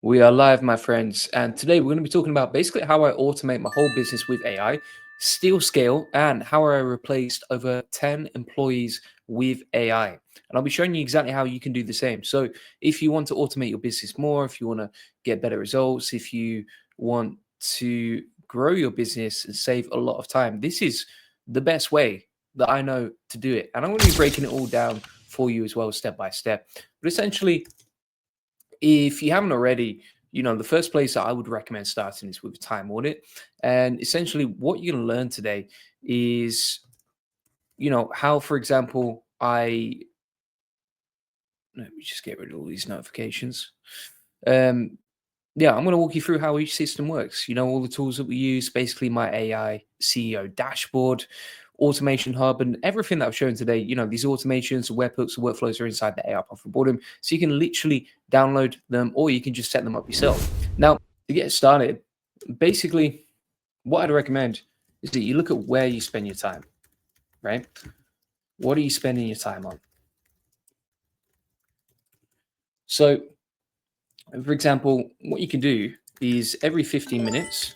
We are live, my friends, and today we're going to be talking about basically how I automate my whole business with AI, still scale, and how I replaced over 10 employees with AI. And I'll be showing you exactly how you can do the same. So, if you want to automate your business more, if you want to get better results, if you want to grow your business and save a lot of time, this is the best way that I know to do it. And I'm going to be breaking it all down for you as well, step by step. But essentially, if you haven't already, the first place that I would recommend starting is with a time audit. And essentially, what you're going to learn today is, how, for example, let me just get rid of all these notifications. Um, yeah, I'm going to walk you through how each system works. All the tools that we use, basically my AI CEO dashboard, automation hub, and everything that I've shown today. These automations, the webhooks, the workflows are inside the AI Profit Boardroom. So you can literally download them or you can just set them up yourself. Now, to get started, basically, what I'd recommend is that you look at where you spend your time, right? What are you spending your time on? So, for example, what you can do is every 15 minutes,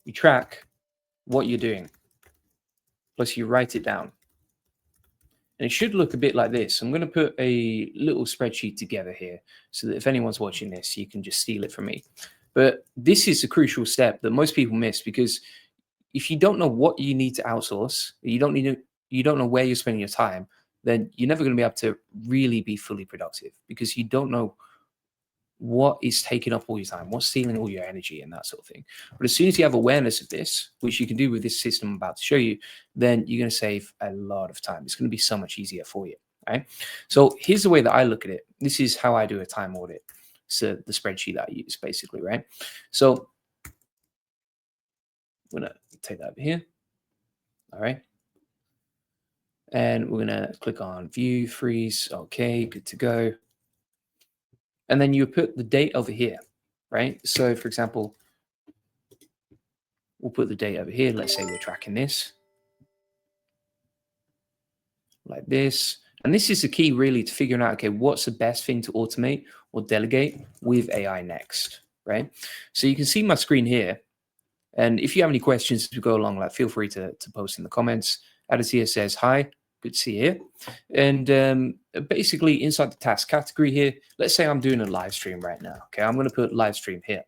you track what you're doing, plus you write it down. And it should look a bit like this. I'm going to put a little spreadsheet together here so that if anyone's watching this, you can just steal it from me. But this is a crucial step that most people miss, because if you don't know what you need to outsource, you don't know where you're spending your time, then you're never going to be able to really be fully productive, because you don't know what is taking up all your time, what's stealing all your energy, and that sort of thing. But as soon as you have awareness of this, which you can do with this system I'm about to show you, then you're going to save a lot of time. It's going to be so much easier for you. Right? So here's the way that I look at it. This is how I do a time audit. So the spreadsheet that I use, basically, right? So I'm going to take that over here. All right. And we're going to click on view, freeze. Okay, good to go. And then you put the date over here, right? So for example, we'll put the date over here. Let's say we're tracking this like this. And this is the key really to figuring out, okay, what's the best thing to automate or delegate with AI next, right? So you can see my screen here. And if you have any questions as we go along, feel free to post in the comments. Aditya says, hi, good to see you here. And basically inside the task category here, let's say I'm doing a live stream right now. Okay, I'm going to put live stream here.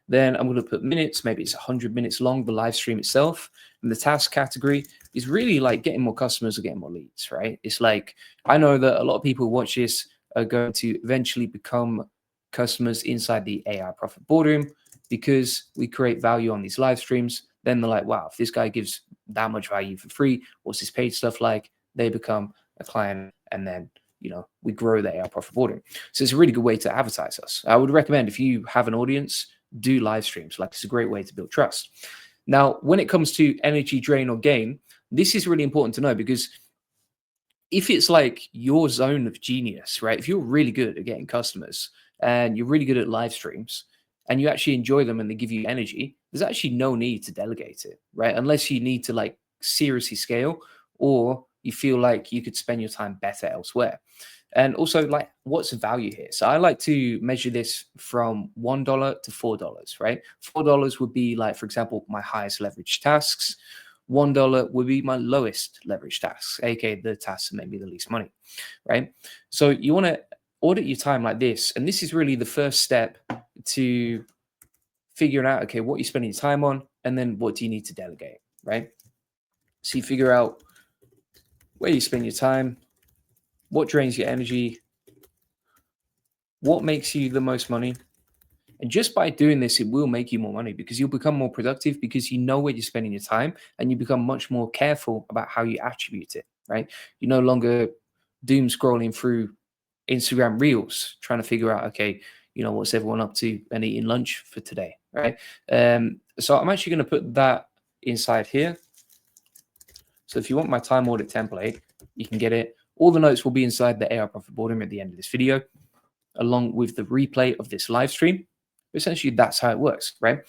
Then I'm going to put minutes, maybe it's 100 minutes long, the live stream itself. And the task category is really like getting more customers or getting more leads, right? It's like, I know that a lot of people who watch this are going to eventually become customers inside the AI Profit Boardroom, because we create value on these live streams. Then they're like, wow, if this guy gives that much value for free, what's his paid stuff like? They become a client, and then we grow the AI Profit Boardroom. So it's a really good way to advertise us. I would recommend, if you have an audience, do live streams. It's a great way to build trust. Now, when it comes to energy drain or gain, this is really important to know, because if it's like your zone of genius, right? If you're really good at getting customers and you're really good at live streams and you actually enjoy them and they give you energy, there's actually no need to delegate it, right? Unless you need to seriously scale, or you feel like you could spend your time better elsewhere. And also, what's the value here? So I like to measure this from $1 to $4, right? $4 would be for example, my highest leverage tasks. $1 would be my lowest leverage tasks, aka the tasks that make me the least money, right? So you want to audit your time like this. And this is really the first step to figuring out, okay, what you're spending your time on, and then what do you need to delegate, right? So you figure out where you spend your time, what drains your energy, what makes you the most money. And just by doing this, it will make you more money, because you'll become more productive, because you know where you're spending your time, and you become much more careful about how you attribute it, right? You're no longer doom scrolling through Instagram reels, trying to figure out, okay, what's everyone up to and eating lunch for today, right? So I'm actually going to put that inside here. So if you want my time audit template, you can get it. All the notes will be inside the AI Profit Boardroom at the end of this video, along with the replay of this live stream. Essentially, that's how it works, right?